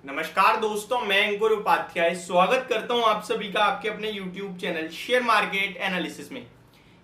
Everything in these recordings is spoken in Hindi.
नमस्कार दोस्तों, मैं अंकुर उपाध्याय स्वागत करता हूं आप सभी का आपके अपने YouTube channel share market analysis में।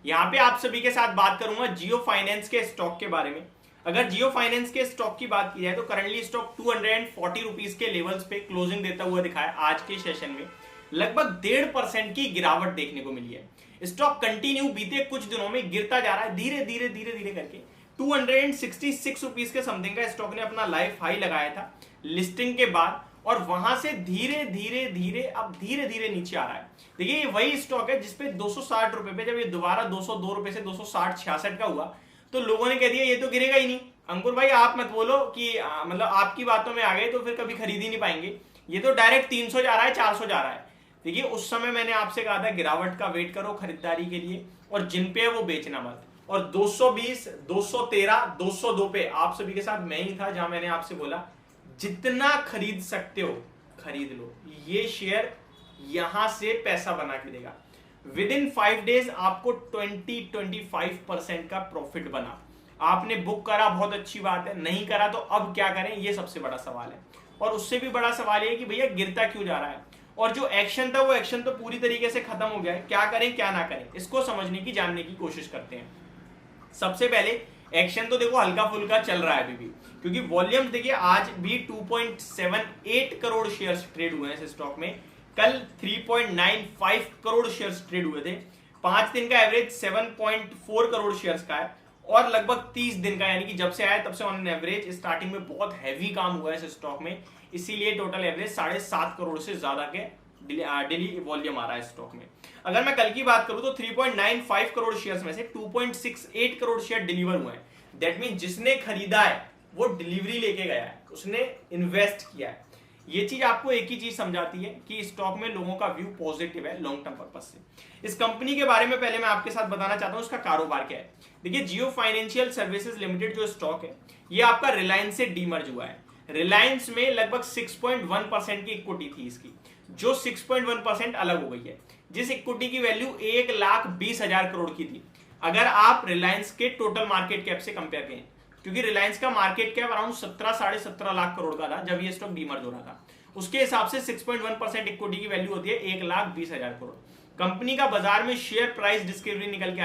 यहां पे आप सभी के साथ बात करूंगा जियो फाइनेंस के स्टॉक के बारे में। अगर जियो फाइनेंस के स्टॉक की बात की जाए तो करंटली स्टॉक 240 रुपीज के लेवल्स पे क्लोजिंग देता हुआ दिखा है। आज के सेशन में लगभग 1.5% की गिरावट देखने को मिली है। स्टॉक कंटिन्यू बीते कुछ दिनों में गिरता जा रहा है, धीरे धीरे करके 266 रुपीज के समथिंग का स्टॉक ने अपना लाइफ हाई लगाया था लिस्टिंग के बाद, और वहां से धीरे धीरे नीचे आ रहा है। देखिए ये वही स्टॉक है जिसपे 260 रुपए पे जब ये दोबारा 202 रुपए से 260-66 का हुआ तो लोगों ने कह दिया ये तो गिरेगा ही नहीं। अंकुर भाई आप मत बोलो कि मतलब आपकी बातों में आ गए तो फिर कभी खरीद ही नहीं पाएंगे, ये तो डायरेक्ट 300 जा रहा है, 400 जा रहा है। देखिए उस समय मैंने आपसे कहा था गिरावट का वेट करो खरीदारी के लिए, और जिन पे है वो बेचना मत। और 220, 213, 202 पे आप सभी के साथ मैं ही था जहां मैंने आपसे बोला जितना खरीद सकते हो खरीद लो, ये शेयर यहां से पैसा बना के देगा। विद इन 5 डेज आपको 20-25% का प्रॉफिट बना। आपने बुक करा बहुत अच्छी बात है, नहीं करा तो अब क्या करें, ये सबसे बड़ा सवाल है। और उससे भी बड़ा सवाल है कि भैया गिरता क्यों जा रहा है, और जो एक्शन था वो एक्शन तो पूरी तरीके से खत्म हो गया है। क्या करें क्या ना करें, इसको समझने की जानने की कोशिश करते हैं। सबसे पहले एक्शन तो देखो हल्का फुल्का चल रहा है अभी भी, क्योंकि वॉल्यूम देखिए आज भी 2.78 करोड़ शेयर्स ट्रेड हुए हैं इस स्टॉक में। कल 3.95 करोड़ शेयर्स ट्रेड हुए थे। 5 दिन का एवरेज 7.4 करोड़ शेयर्स का है, और लगभग 30 दिन का, यानी कि जब से आया तब से ऑन एवरेज स्टार्टिंग में बहुत हैवी काम हुआ है इस स्टॉक में, इसीलिए टोटल एवरेज 7.5 करोड़ से ज्यादा के डेली वॉल्यूम आ रहा है स्टॉक में। अगर मैं कल की बात करूं तो 3.95 करोड़ शेयर्स में से 2.68 करोड़ शेयर डिलीवर हुए हैं। दैट मीन जिसने खरीदा है वो डिलीवरी लेके गया है, उसने इन्वेस्ट किया है। ये चीज आपको एक ही चीज समझाती है कि स्टॉक में लोगों का व्यू पॉजिटिव है लॉन्ग टर्म पर्पस से। इस कंपनी के बारे में पहले मैं आपके साथ बताना चाहता हूं इसका कारोबार क्या है। देखिए जियो फाइनेंशियल सर्विसेज लिमिटेड जो स्टॉक है ये आपका रिलायंस से डीमर्ज हुआ है। रिलायंस में लगभग 6.1% की इक्विटी थी इसकी, जो 6.1% अलग हो गई है, जिस इक्विटी की वैल्यू 1,20,000 करोड़ की थी। अगर आप रिलायंस के टोटल मार्केट कैप से कंपेयर करें, क्योंकि रिलायंस का market cap around 17-17.5 lakh crore का था जब ये स्टॉक डीमर्ज हो रहा था, उसके हिसाब से 6.1% इक्विटी की वैल्यू होती है 1,20,000 करोड़। कंपनी का बाजार में शेयर प्राइस डिस्कवरी में निकल के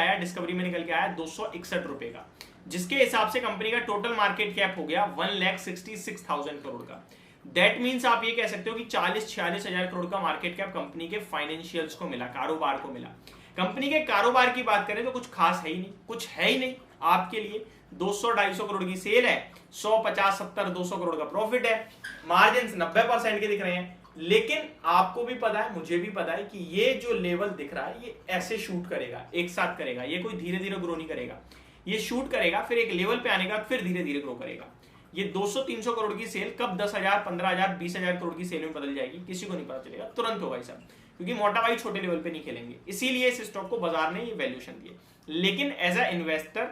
आया 261 रुपए का, जिसके हिसाब से कंपनी का टोटल मार्केट कैप हो गया 1,66,000 करोड़ का। दैट मीन्स आप ये कह सकते हो कि 40-46 हजार करोड़ का मार्केट कैप कंपनी के फाइनेंशियल्स को मिला, कारोबार को मिला। कंपनी के कारोबार की बात करें तो कुछ खास है ही नहीं, कुछ है ही नहीं आपके लिए। 200-250 करोड़ की सेल है, 100-50-70-200 करोड़ का प्रॉफिट है, मार्जिन 90% के दिख रहे हैं। लेकिन आपको भी पता है, मुझे भी पता है कि ये जो लेवल दिख रहा है ये ऐसे शूट करेगा, एक साथ करेगा, ये कोई धीरे धीरे ग्रो नहीं करेगा। ये शूट करेगा, फिर एक लेवल पे आने का फिर धीरे धीरे ग्रो करेगा। ये 200-300 करोड़ की सेल कब 10,000, 15,000, 20,000 करोड़ की सेल में बदल जाएगी किसी को नहीं पता चलेगा, तुरंत होगा सब, क्योंकि मोटा भाई छोटे लेवल पे नहीं खेलेंगे। इसीलिए इस स्टॉक को बाजार ने ये वैल्यूएशन दी है। लेकिन as a investor,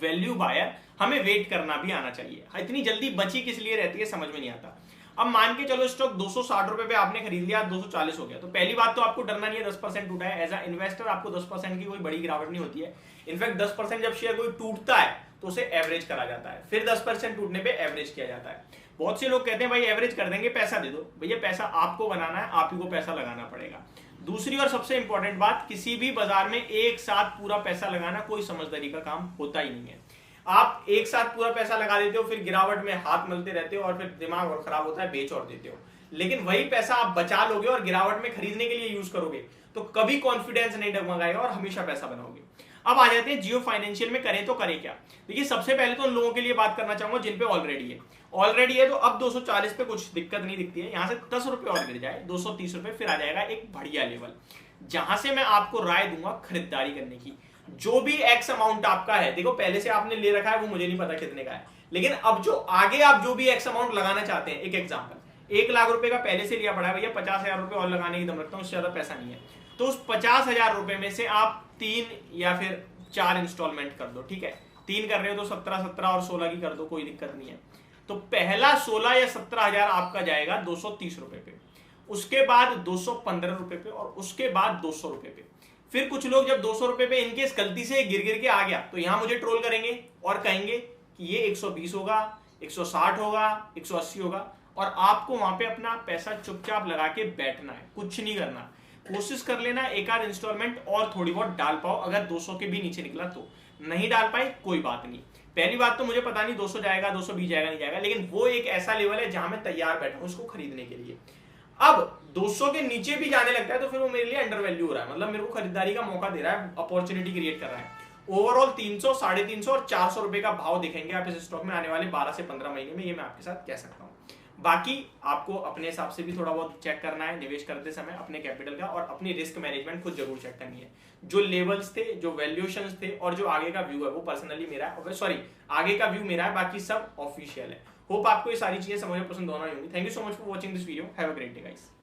value buyer, हमें वेट करना भी आना चाहिए। इतनी जल्दी बची किस लिए रहती है समझ में नहीं आता। अब मान के चलो स्टॉक 260 रुपए पे आपने खरीद लिया, 240 हो गया, तो पहली बात तो आपको डरना नहीं है 10% टूटा है। एज अ इन्वेस्टर आपको 10% की कोई बड़ी गिरावट नहीं होती है। इनफैक्ट 10% जब शेयर कोई टूटता है तो उसे एवरेज करा जाता है, फिर 10% टूटने पे एवरेज किया जाता है। बहुत से लोग कहते हैं भाई एवरेज कर देंगे, पैसा दे दो। भैया पैसा आपको बनाना है, आप ही को पैसा लगाना पड़ेगा। दूसरी और सबसे इंपॉर्टेंट बात, किसी भी बाजार में एक साथ पूरा पैसा लगाना कोई समझदारी का काम होता ही नहीं है। आप एक साथ पूरा पैसा लगा देते हो, फिर गिरावट में हाथ मलते रहते हो और फिर दिमाग और खराब होता है, बेच और देते हो। लेकिन वही पैसा आप बचा लोगे और गिरावट में खरीदने के लिए यूज करोगे तो कभी कॉन्फिडेंस नहीं डगमगाएगा और हमेशा पैसा बनाओगे। अब आ जाते हैं जियो फाइनेंशियल में करें तो करें क्या। देखिए सबसे पहले तो उन लोगों के लिए बात करना चाहूंगा जिन पे ऑलरेडी है तो अब 240 पे कुछ दिक्कत नहीं दिखती है। यहां से 10 रुपए और गिर जाए 230 रुपए, फिर आ जाएगा एक बढ़िया लेवल जहां से मैं आपको राय दूंगा खरीदारी करने की। जो भी एक्स अमाउंट आपका है, देखो पहले से आपने ले रखा है वो मुझे नहीं पता कितने का है, लेकिन अब जो आगे आप जो भी एक्स अमाउंट लगाना चाहते हैं, एक एग्जांपल 1 लाख रुपए का पहले से लिया पड़ा है, भैया 50,000 रुपए और लगाने की दम रखता हूं, उससे ज्यादा पैसा नहीं है, तो उस 50,000 रुपए में से आप 3 या फिर 4 इंस्टॉलमेंट कर दो। ठीक है, 3 कर रहे हो तो 17 और 16 की कर दो, कोई दिक्कत नहीं है। तो पहला 16 या 17,000 आपका जाएगा 230 रुपए पे, उसके बाद 215 रुपए पे, और उसके बाद 200 रुपए पे। फिर कुछ लोग जब 200 रुपए पे इनकेस गलती से गिर के आ गया तो यहां मुझे ट्रोल करेंगे और कहेंगे कि ये 120 होगा, 160 होगा, 180 होगा। और आपको वहां पे अपना पैसा चुपचाप लगा के बैठना है, कुछ नहीं करना। कोशिश कर लेना एक आध इंस्टॉलमेंट और थोड़ी बहुत डाल पाओ, अगर 200 के भी नीचे निकला तो। नहीं डाल पाई कोई बात नहीं। पहली बात तो मुझे पता नहीं 200 जाएगा 220 जाएगा नहीं जाएगा, लेकिन वो एक ऐसा लेवल है जहां मैं तैयार बैठा हूं उसको खरीदने के लिए। अब 200 के नीचे भी जाने लगता है तो फिर वो मेरे लिए अंडर वैल्यू हो रहा है, मतलब मेरे को खरीदारी का मौका दे रहा है, अपॉर्चुनिटी क्रिएट कर रहा है। ओवरऑल 300, 350 और 400 रुपए का भाव दिखेंगे आप इस स्टॉक में आने वाले 12 से 15 महीने में, ये मैं आपके साथ कह सकता हूं। बाकी आपको अपने हिसाब से भी थोड़ा बहुत चेक करना है निवेश करते समय, अपने कैपिटल का और अपनी रिस्क मैनेजमेंट खुद जरूर चेक करनी है। जो लेवल्स थे, जो वैल्यूएशंस थे और जो आगे का व्यू है वो पर्सनली मेरा है, सॉरी आगे का व्यू मेरा है, बाकी सब ऑफिशियल है। होप आपको ये सारी चीजें समझ में पसंद होना होंगी। Thank you so much for watching this video. Have a great day guys.